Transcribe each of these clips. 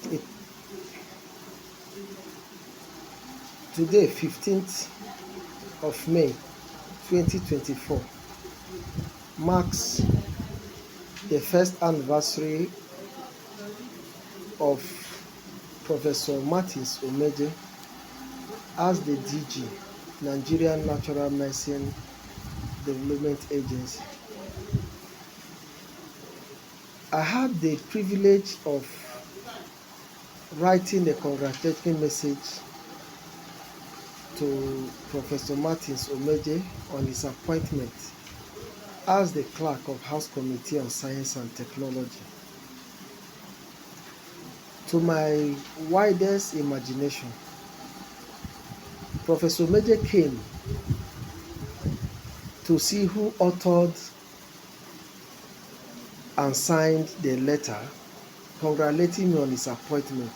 It, today, 15th of May 2024, marks the first anniversary of Professor Martins Emeje as the DG, Nigerian Natural Medicine Development Agency. I had the privilege of writing a congratulatory message to Professor Martins Emeje on his appointment as the Clerk of House Committee on Science and Technology. To my widest imagination, Professor Emeje came to see who authored and signed the letter congratulating me on his appointment.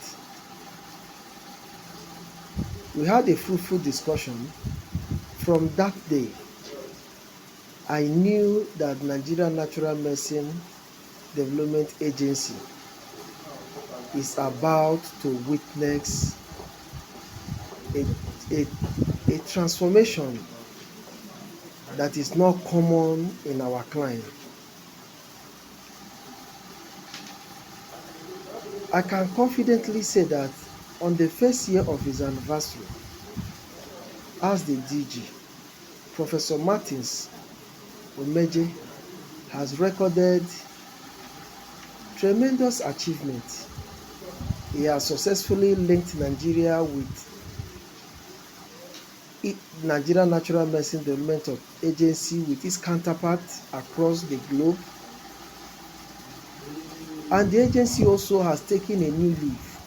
We had a fruitful discussion. From that day, I knew that Nigeria Natural Medicine Development Agency is about to witness a transformation that is not common in our client. I can confidently say that on the first year of his anniversary as the DG, Professor Martins Emeje has recorded tremendous achievements. He has successfully linked Nigeria with Nigeria Natural Medicine Development Agency with its counterparts across the globe. And the agency also has taken a new leaf.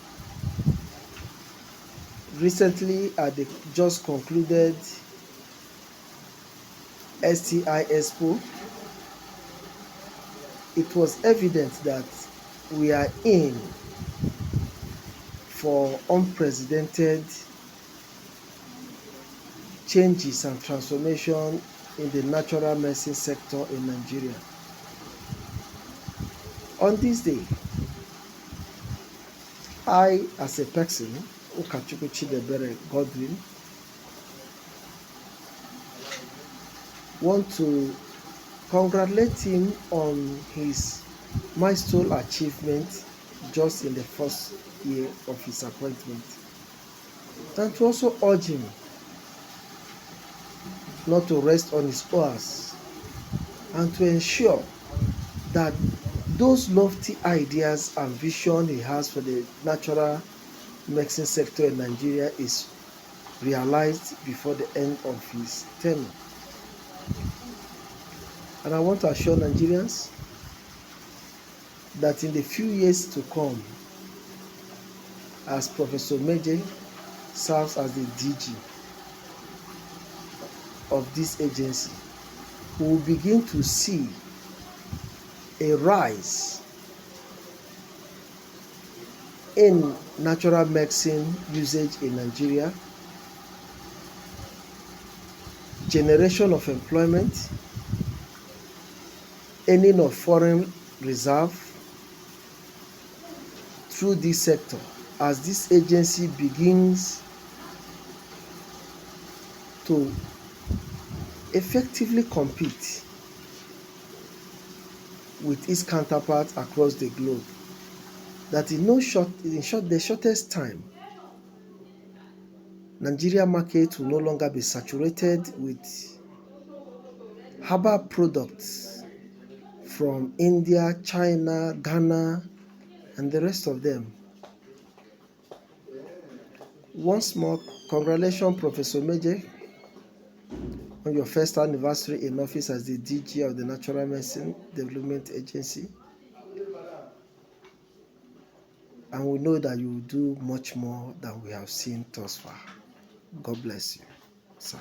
Recently, at the just concluded STI Expo, it was evident that we are in for unprecedented changes and transformation in the natural medicine sector in Nigeria. On this day, I, as a person, Ukachukwu Chidiebere, Goodwill, want to congratulate him on his milestone achievement just in the first year of his appointment, and to also urge him not to rest on his oars and to ensure that those lofty ideas and vision he has for the natural medicine sector in Nigeria is realized before the end of his tenure. And I want to assure Nigerians that in the few years to come, as Professor Emeje serves as the DG of this agency, we will begin to see a rise in natural medicine usage in Nigeria, generation of employment, earning of foreign reserve through this sector as this agency begins to effectively compete with its counterparts across the globe. That in the shortest time, Nigeria market will no longer be saturated with herbal products from India, China, Ghana, and the rest of them. Once more, congratulations, Professor Emeje, on your first anniversary in office as the DG of the Natural Medicine Development Agency. And we know that you will do much more than we have seen thus far. God bless you, sir.